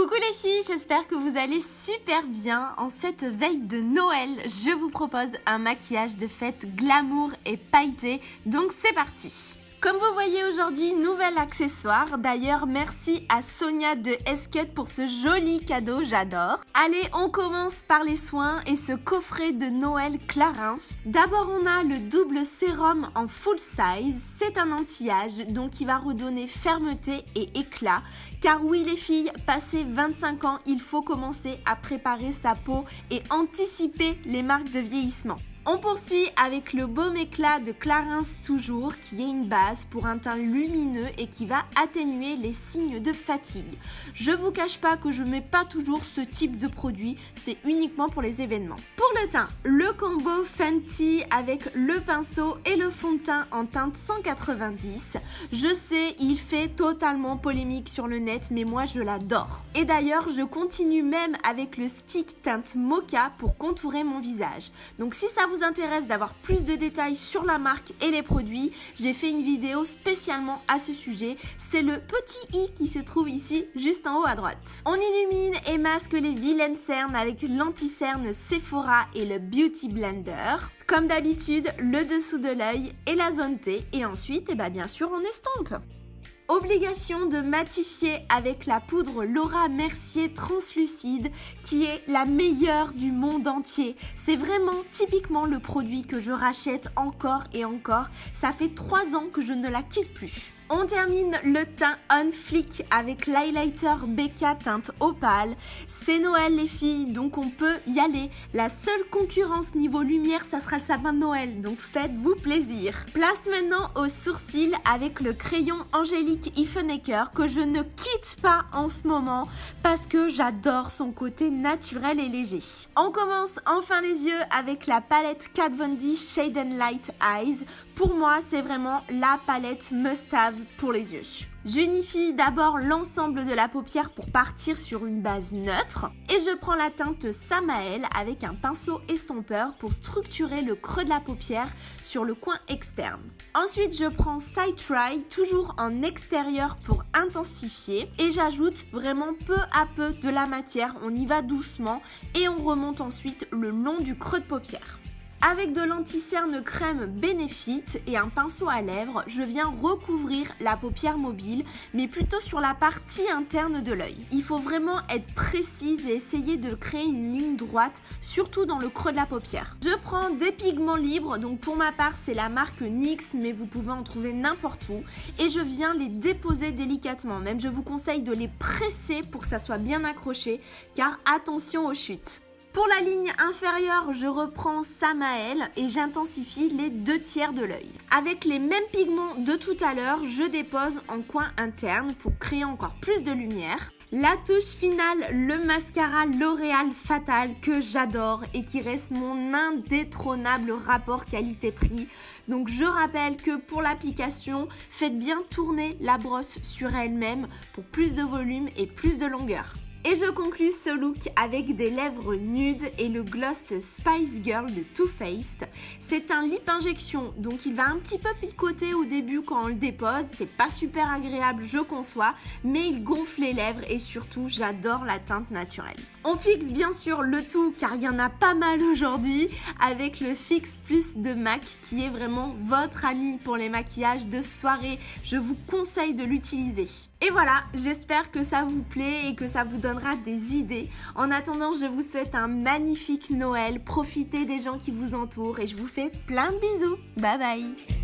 Coucou les filles, j'espère que vous allez super bien. En cette veille de Noël, je vous propose un maquillage de fête glamour et pailleté, donc c'est parti. Comme vous voyez aujourd'hui, nouvel accessoire. D'ailleurs, merci à Sonia de S-Cut pour ce joli cadeau, j'adore. Allez, on commence par les soins et ce coffret de Noël Clarins. D'abord, on a le double sérum en full size. C'est un anti-âge, donc il va redonner fermeté et éclat. Car oui les filles, passé 25 ans, il faut commencer à préparer sa peau et anticiper les marques de vieillissement. On poursuit avec le baume éclat de Clarins toujours, qui est une base pour un teint lumineux et qui va atténuer les signes de fatigue. Je vous cache pas que je mets pas toujours ce type de produit, c'est uniquement pour les événements. Pour le teint, le combo Fenty avec le pinceau et le fond de teint en teinte 190. Je sais, il fait totalement polémique sur le net, mais moi je l'adore. Et d'ailleurs, je continue même avec le stick teinte mocha pour contourer mon visage. Donc si ça vous intéresse d'avoir plus de détails sur la marque et les produits, j'ai fait une vidéo spécialement à ce sujet. C'est le petit i qui se trouve ici, juste en haut à droite. On illumine et masque les vilaines cernes avec l'anti-cerne Sephora et le Beauty Blender. Comme d'habitude, le dessous de l'œil et la zone T. Et ensuite, bien sûr, on estompe. Obligation de matifier avec la poudre Laura Mercier translucide qui est la meilleure du monde entier. C'est vraiment typiquement le produit que je rachète encore et encore. Ça fait 3 ans que je ne la quitte plus. On termine le teint on fleek avec l'highlighter Becca teinte opale. C'est Noël les filles, donc on peut y aller. La seule concurrence niveau lumière, ça sera le sapin de Noël, donc faites-vous plaisir. Place maintenant aux sourcils avec le crayon Angélique Ifenecker que je ne quitte pas en ce moment parce que j'adore son côté naturel et léger. On commence enfin les yeux avec la palette Kat Von D Shade and Light Eyes. Pour moi, c'est vraiment la palette must-have pour les yeux. J'unifie d'abord l'ensemble de la paupière pour partir sur une base neutre et je prends la teinte Samael avec un pinceau estompeur pour structurer le creux de la paupière sur le coin externe. Ensuite, je prends Side Try, toujours en extérieur pour intensifier et j'ajoute vraiment peu à peu de la matière, on y va doucement et on remonte ensuite le long du creux de paupière. Avec de l'anti-cerne crème Benefit et un pinceau à lèvres, je viens recouvrir la paupière mobile, mais plutôt sur la partie interne de l'œil. Il faut vraiment être précise et essayer de créer une ligne droite, surtout dans le creux de la paupière. Je prends des pigments libres, donc pour ma part c'est la marque NYX, mais vous pouvez en trouver n'importe où. Et je viens les déposer délicatement, même je vous conseille de les presser pour que ça soit bien accroché, car attention aux chutes. Pour la ligne inférieure, je reprends Samael et j'intensifie les 2/3 de l'œil. Avec les mêmes pigments de tout à l'heure, je dépose en coin interne pour créer encore plus de lumière. La touche finale, le mascara L'Oréal Fatal que j'adore et qui reste mon indétrônable rapport qualité-prix. Donc je rappelle que pour l'application, faites bien tourner la brosse sur elle-même pour plus de volume et plus de longueur. Et je conclus ce look avec des lèvres nudes et le gloss Spice Girl de Too Faced. C'est un lip injection, donc il va un petit peu picoter au début quand on le dépose. C'est pas super agréable, je conçois, mais il gonfle les lèvres et surtout, j'adore la teinte naturelle. On fixe bien sûr le tout, car il y en a pas mal aujourd'hui, avec le Fix Plus de MAC, qui est vraiment votre ami pour les maquillages de soirée. Je vous conseille de l'utiliser. Et voilà, j'espère que ça vous plaît et que ça vous donnera des idées. En attendant, je vous souhaite un magnifique Noël. Profitez des gens qui vous entourent et je vous fais plein de bisous. Bye bye.